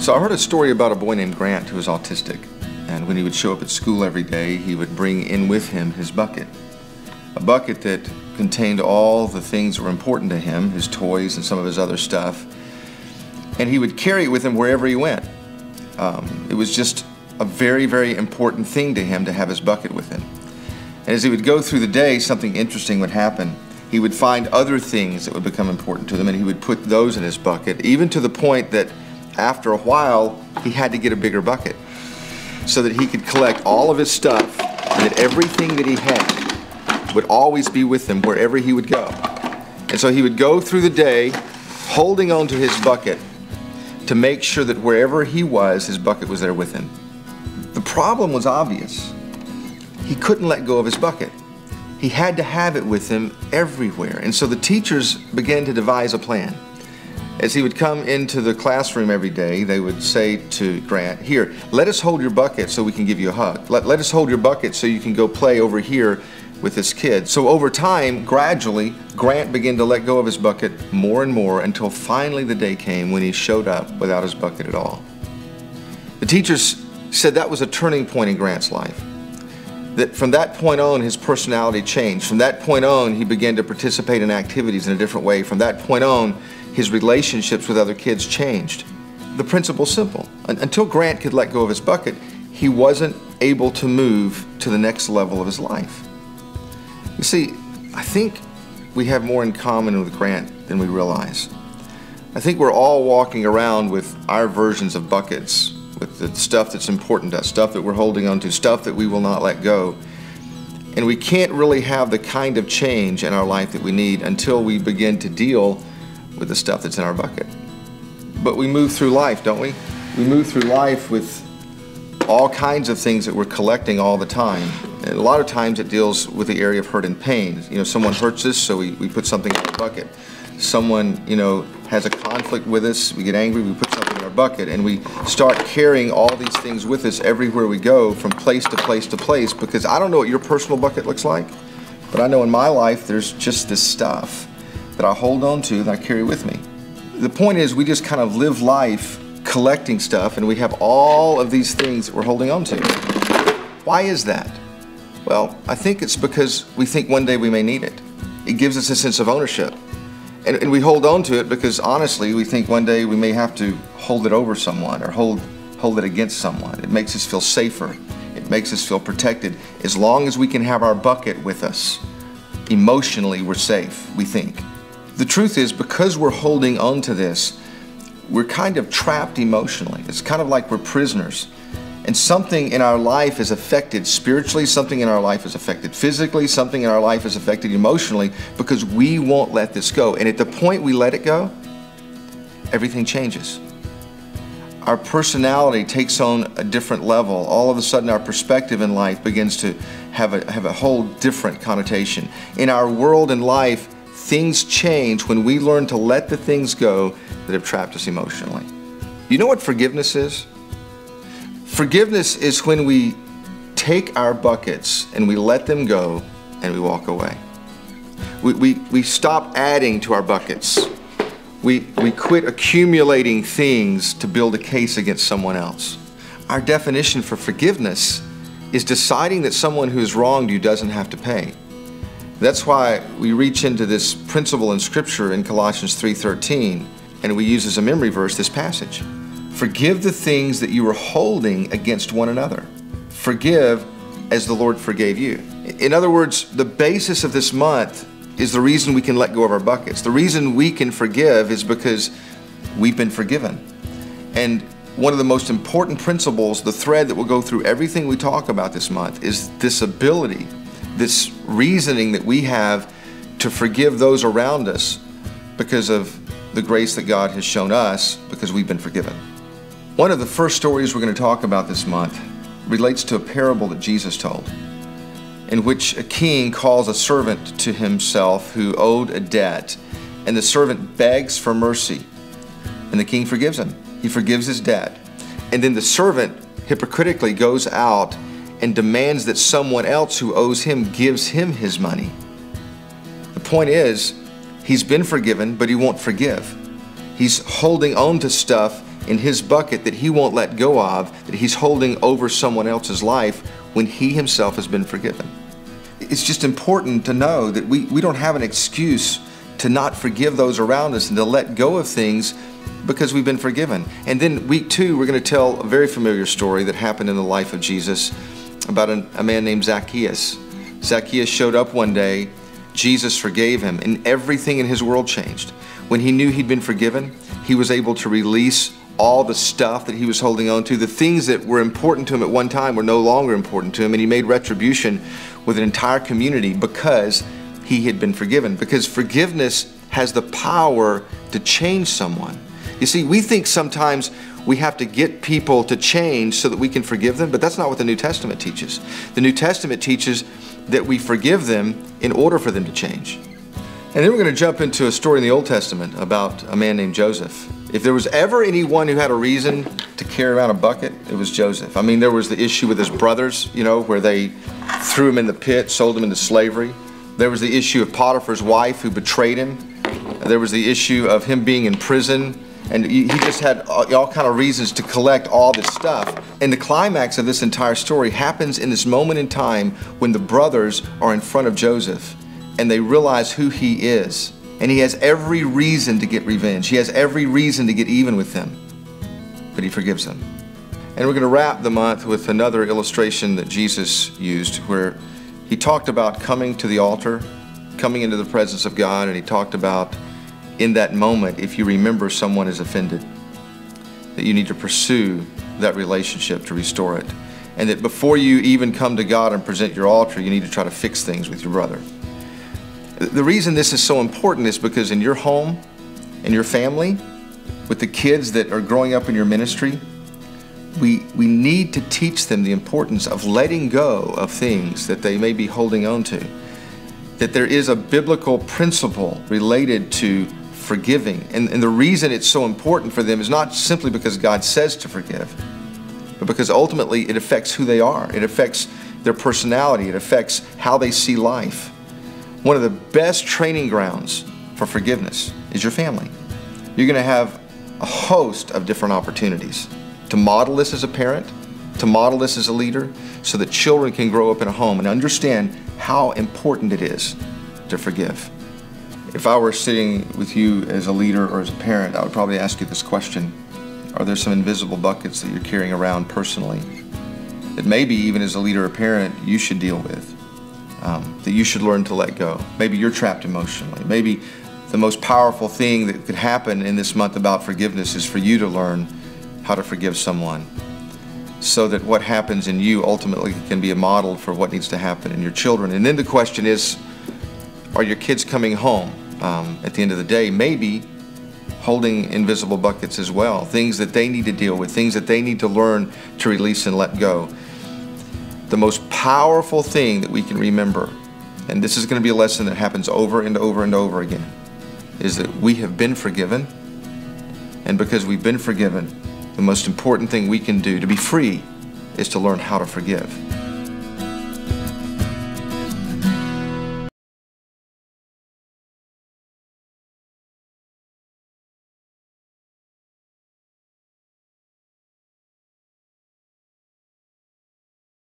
So I heard a story about a boy named Grant who was autistic, and when he would show up at school every day, he would bring in with him his bucket. A bucket that contained all the things that were important to him, his toys and some of his other stuff, and he would carry it with him wherever he went. It was just a very, very important thing to him to have his bucket with him. And as he would go through the day, something interesting would happen. He would find other things that would become important to them, and he would put those in his bucket, even to the point that after a while, he had to get a bigger bucket so that he could collect all of his stuff, and that everything that he had would always be with him wherever he would go. And so he would go through the day holding on to his bucket to make sure that wherever he was, his bucket was there with him. The problem was obvious. He couldn't let go of his bucket. He had to have it with him everywhere. And so the teachers began to devise a plan. As he would come into the classroom every day, they would say to Grant, "Here, let us hold your bucket so we can give you a hug. Let us hold your bucket so you can go play over here with this kid." So over time, gradually, Grant began to let go of his bucket more and more until finally the day came when he showed up without his bucket at all. The teachers said that was a turning point in Grant's life. That from that point on, his personality changed. From that point on, he began to participate in activities in a different way. From that point on, his relationships with other kids changed. The principle's simple. Until Grant could let go of his bucket, he wasn't able to move to the next level of his life. You see, I think we have more in common with Grant than we realize. I think we're all walking around with our versions of buckets, with the stuff that's important to us, stuff that we're holding on to, stuff that we will not let go. And we can't really have the kind of change in our life that we need until we begin to deal with the stuff that's in our bucket. But we move through life, don't we? We move through life with all kinds of things that we're collecting all the time. And a lot of times it deals with the area of hurt and pain. You know, someone hurts us, so we put something in the bucket. Someone, has a conflict with us, we get angry, we put something in our bucket, and we start carrying all these things with us everywhere we go, from place to place to place, because I don't know what your personal bucket looks like, but I know in my life there's just this stuff that I hold on to that I carry with me. The point is, we just kind of live life collecting stuff, and we have all of these things that we're holding on to. Why is that? Well, I think it's because we think one day we may need it. It gives us a sense of ownership. And we hold on to it because honestly, we think one day we may have to hold it over someone or hold it against someone. It makes us feel safer. It makes us feel protected. As long as we can have our bucket with us, emotionally we're safe, we think. The truth is, because we're holding on to this, we're kind of trapped emotionally. It's kind of like we're prisoners. And something in our life is affected spiritually, something in our life is affected physically, something in our life is affected emotionally, because we won't let this go. And at the point we let it go, everything changes. Our personality takes on a different level. All of a sudden our perspective in life begins to have a whole different connotation. In our world and life, things change when we learn to let the things go that have trapped us emotionally. You know what forgiveness is? Forgiveness is when we take our buckets and we let them go and we walk away. We stop adding to our buckets. We quit accumulating things to build a case against someone else. Our definition for forgiveness is deciding that someone who has wronged you doesn't have to pay. That's why we reach into this principle in Scripture in Colossians 3:13, and we use as a memory verse this passage. Forgive the things that you are holding against one another. Forgive as the Lord forgave you. In other words, the basis of this month is the reason we can let go of our buckets. The reason we can forgive is because we've been forgiven. And one of the most important principles, the thread that will go through everything we talk about this month, is this ability, this reasoning that we have to forgive those around us because of the grace that God has shown us because we've been forgiven. One of the first stories we're going to talk about this month relates to a parable that Jesus told, in which a king calls a servant to himself who owed a debt, and the servant begs for mercy, and the king forgives him. He forgives his debt. And then the servant hypocritically goes out and demands that someone else who owes him gives him his money. The point is, he's been forgiven, but he won't forgive. He's holding on to stuff in his bucket that he won't let go of, that he's holding over someone else's life when he himself has been forgiven. It's just important to know that we don't have an excuse to not forgive those around us and to let go of things because we've been forgiven. And then week 2, we're going to tell a very familiar story that happened in the life of Jesus about a man named Zacchaeus. Zacchaeus showed up one day, Jesus forgave him, and everything in his world changed. When he knew he'd been forgiven, he was able to release all the stuff that he was holding on to. The things that were important to him at one time were no longer important to him, and he made retribution with an entire community because he had been forgiven. Because forgiveness has the power to change someone. You see, we think sometimes we have to get people to change so that we can forgive them, but that's not what the New Testament teaches. The New Testament teaches that we forgive them in order for them to change. And then we're going to jump into a story in the Old Testament about a man named Joseph. If there was ever anyone who had a reason to carry around a bucket, it was Joseph. I mean, there was the issue with his brothers, you know, where they threw him in the pit, sold him into slavery. There was the issue of Potiphar's wife who betrayed him. There was the issue of him being in prison. And he just had all kind of reasons to collect all this stuff. And the climax of this entire story happens in this moment in time when the brothers are in front of Joseph and they realize who he is. And he has every reason to get revenge. He has every reason to get even with them. But he forgives them. And we're going to wrap the month with another illustration that Jesus used where he talked about coming to the altar, coming into the presence of God, and he talked about in that moment, if you remember someone is offended, that you need to pursue that relationship to restore it. And that before you even come to God and present your altar, you need to try to fix things with your brother. The reason this is so important is because in your home, in your family, with the kids that are growing up in your ministry, we need to teach them the importance of letting go of things that they may be holding on to. That there is a biblical principle related to forgiving. And the reason it's so important for them is not simply because God says to forgive, but because ultimately it affects who they are. It affects their personality. It affects how they see life. One of the best training grounds for forgiveness is your family. You're going to have a host of different opportunities to model this as a parent, to model this as a leader, so that children can grow up in a home and understand how important it is to forgive. If I were sitting with you as a leader or as a parent, I would probably ask you this question. Are there some invisible buckets that you're carrying around personally that maybe even as a leader or parent you should deal with, that you should learn to let go? Maybe you're trapped emotionally. Maybe the most powerful thing that could happen in this month about forgiveness is for you to learn how to forgive someone so that what happens in you ultimately can be a model for what needs to happen in your children. And then the question is, are your kids coming home at the end of the day, maybe holding invisible buckets as well, things that they need to deal with, things that they need to learn to release and let go. The most powerful thing that we can remember, and this is going to be a lesson that happens over and over and over again, is that we have been forgiven, and because we've been forgiven, the most important thing we can do to be free is to learn how to forgive.